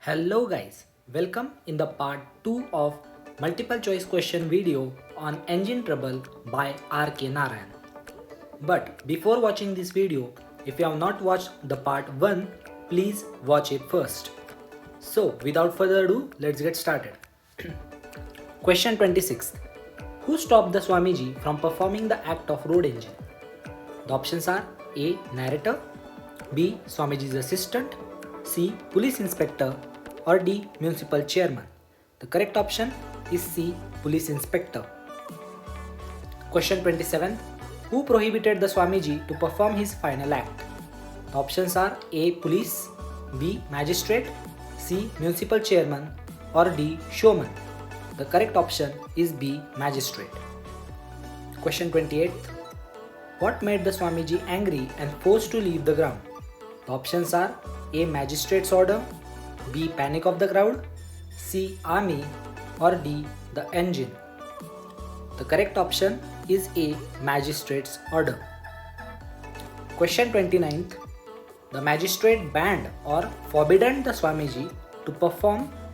Hello guys, welcome in the part 2 of multiple choice question video on engine trouble by RK Narayan. But before watching this video, if you have not watched the part 1, please watch it first. So without further ado, let's get started. Question 26. Who stopped the Swamiji from performing the act of road engine? The options are A. Narrator, B. Swamiji's assistant, C. Police inspector, or D. Municipal chairman. The correct option is C. Police inspector. Question 27. Who prohibited the Swamiji to perform his final act? The options are A. Police, B. Magistrate, C. Municipal chairman, or D. Showman. The correct option is B. Magistrate. Question 28. What made the Swamiji angry and forced to leave the ground? The options are A. Magistrate's order, B. Panic of the crowd, C. Army, or D. The engine. The correct option is A. Magistrate's order. Question 29th. The magistrate banned or forbidden the Swamiji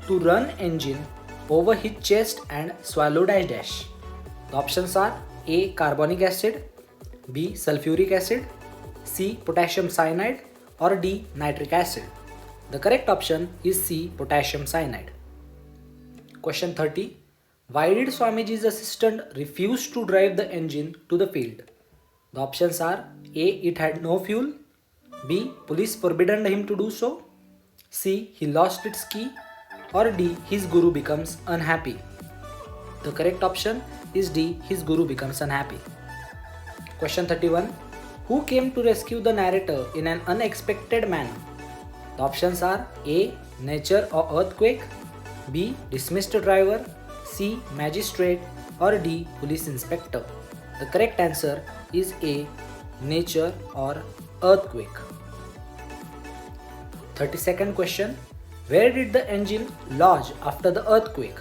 to run engine over his chest and swallow dash dash. The options are A. Carbonic acid, B. Sulfuric acid, C. Potassium cyanide, or D. Nitric acid. The correct option is C. Potassium cyanide. Question 30. Why did Swamiji's assistant refuse to drive the engine to the field? The options are A. It had no fuel, B. Police forbidden him to do so, C. He lost its key, or D. His guru becomes unhappy. The correct option is D. His guru becomes unhappy. Question 31. Who came to rescue the narrator in an unexpected manner? The options are A. Nature or earthquake, B. Dismissed driver, C. Magistrate, or D. Police inspector. The correct answer is A. Nature or earthquake. 32nd question. Where did the engine lodge after the earthquake?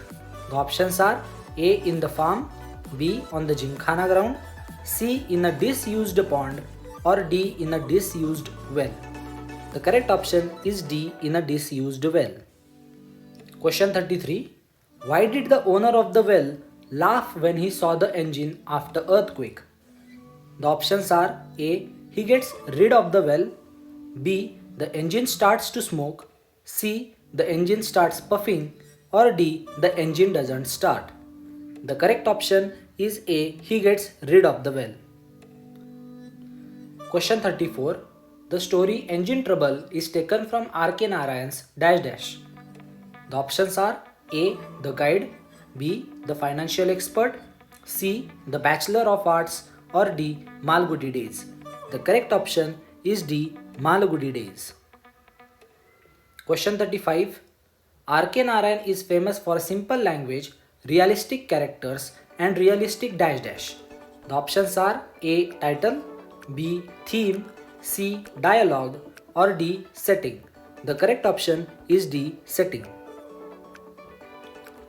The options are A. In the farm, B. On the Gymkhana ground, C. In a disused pond, or D. In a disused well. The correct option is D. In a disused well. Question 33. Why did the owner of the well laugh when he saw the engine after earthquake? The options are A. He gets rid of the well, B. The engine starts to smoke, C. The engine starts puffing, or D. The engine doesn't start. The correct option is A. He gets rid of the well. Question 34. The story Engine Trouble is taken from RK Narayan's dash dash. The options are A. The Guide, B. The Financial Expert, C. The Bachelor of Arts, or D. Malgudi Days. The correct option is D. Malgudi Days. Question 35. RK Narayan is famous for simple language, realistic characters, and realistic dash dash. The options are A. Title, B. Theme, C. Dialogue, or D. Setting. The correct option is D. Setting.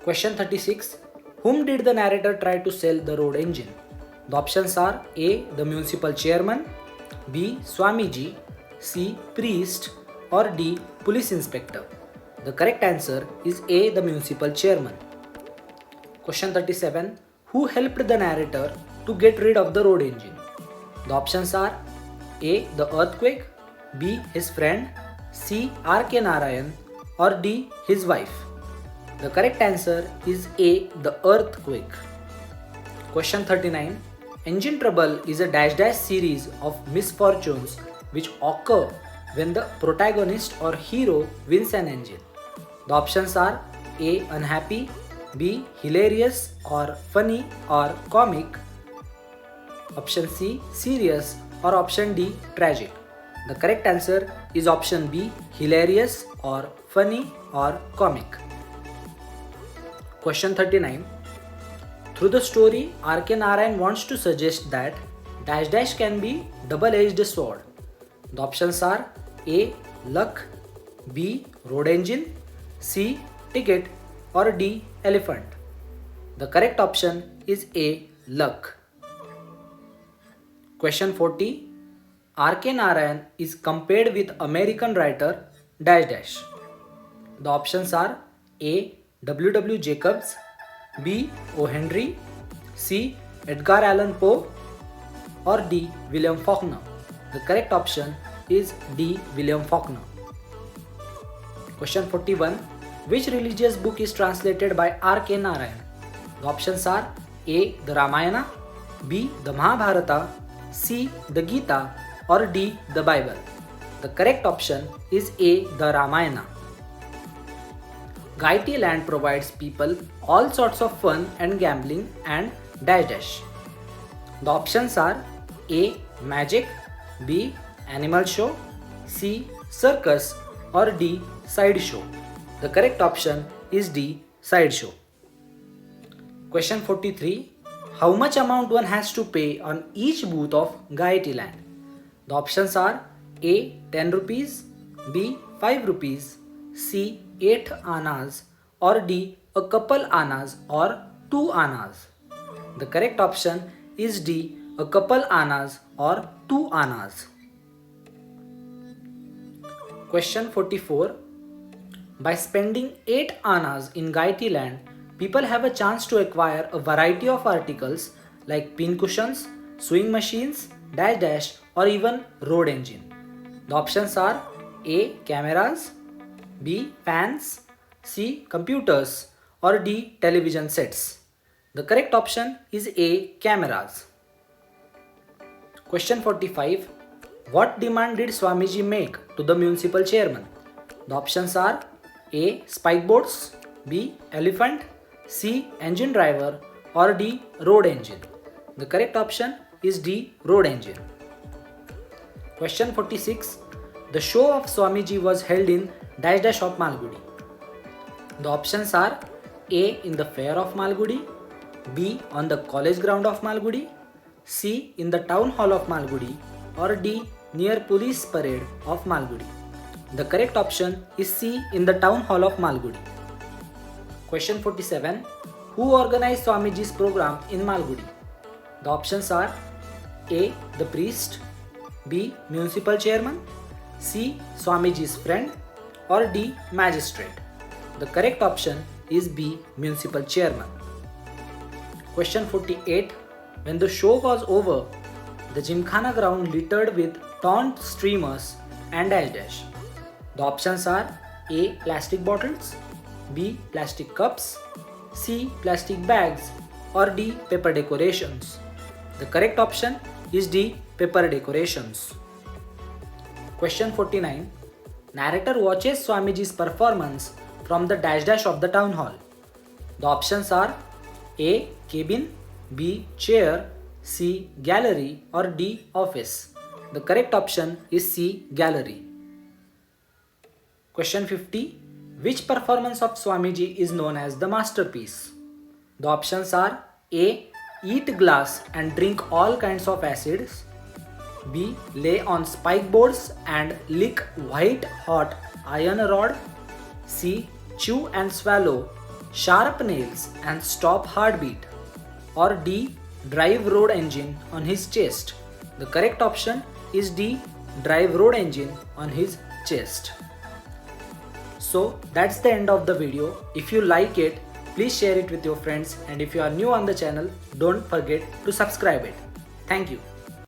Question 36. Whom did the narrator try to sell the road engine? The options are A. The municipal chairman, B. Swamiji, C. Priest, or D. Police inspector. The correct answer is A. The municipal chairman. Question 37. Who helped the narrator to get rid of the road engine? The options are A. The earthquake, B. His friend, C. RK Narayan, or D. His wife. The correct answer is A. The earthquake. Question 39. Engine Trouble is a dash dash series of misfortunes which occur when the protagonist or hero wins an engine. The options are A. Unhappy, B. Hilarious or funny or comic, option C. Serious, or option D. Tragic. The correct answer is option B. Hilarious or funny or comic. Question 39. Through the story, RK Narayan wants to suggest that dash dash can be double-edged sword. The options are A. Luck, B. Road engine, C. Ticket, or D. Elephant. The correct option is A. Luck. Question 40. RK Narayan is compared with American writer dash dash. The options are A. W. W. Jacobs, B. O. Henry, C. Edgar Allan Poe, or D. William Faulkner. The correct option is D. William Faulkner. Question 41. Which religious book is translated by R.K. Narayan? The options are A. The Ramayana, B. The Mahabharata, C. The Gita, or D. The Bible. The correct option is A. The Ramayana. Gaiety Land provides people all sorts of fun and gambling and dash dash. The options are A. Magic, B. Animal show, C. Circus, or D. Sideshow. The correct option is D. Sideshow. Question 43. How much amount one has to pay on each booth of Gaiety Land? The options are A. 10 rupees, B. 5 rupees, C. 8 annas, or D. a couple annas or 2 annas. The correct option is D. a couple annas or 2 annas. Question 44. By spending 8 annas in Gaiety Land, people have a chance to acquire a variety of articles like pincushions, sewing machines, dash dash, or even road engine. The options are A. Cameras, B. Fans, C. Computers, or D. Television sets. The correct option is A. Cameras. Question 45. What demand did Swamiji make to the municipal chairman? The options are A. Spike boards, B. Elephant, C. Engine driver, or D. Road engine. The correct option is D. Road engine. Question 46. The show of Swamiji was held in dash dash of Malgudi. The options are A. in the fair of Malgudi, B. on the college ground of Malgudi, C. in the town hall of Malgudi, or D. near police parade of Malgudi. The correct option is C. in the town hall of Malgudi. Question 47. Who organized Swamiji's program in Malgudi? The options are A. the priest, B. municipal chairman, C. Swamiji's friend, or D. magistrate. The correct option is B. municipal chairman. Question 48. When the show was over, the Gymkhana ground littered with taunt streamers and dash dash. The options are A. plastic bottles, B. plastic cups, C. plastic bags, or D. paper decorations. The correct option is D. paper decorations. Question 49. Narrator watches Swamiji's performance from the dash dash of the town hall. The options are A. cabin, B. chair, C. gallery, or D. office. The correct option is C. gallery. Question 50. Which performance of Swamiji is known as the masterpiece? The options are A. eat glass and drink all kinds of acids, B. lay on spike boards and lick white hot iron rod, C. chew and swallow sharp nails and stop heartbeat, or D. drive road engine on his chest. The correct option is D. drive road engine on his chest. So that's the end of the video. If you like it, please share it with your friends, and if you are new on the channel, don't forget to subscribe it. Thank you.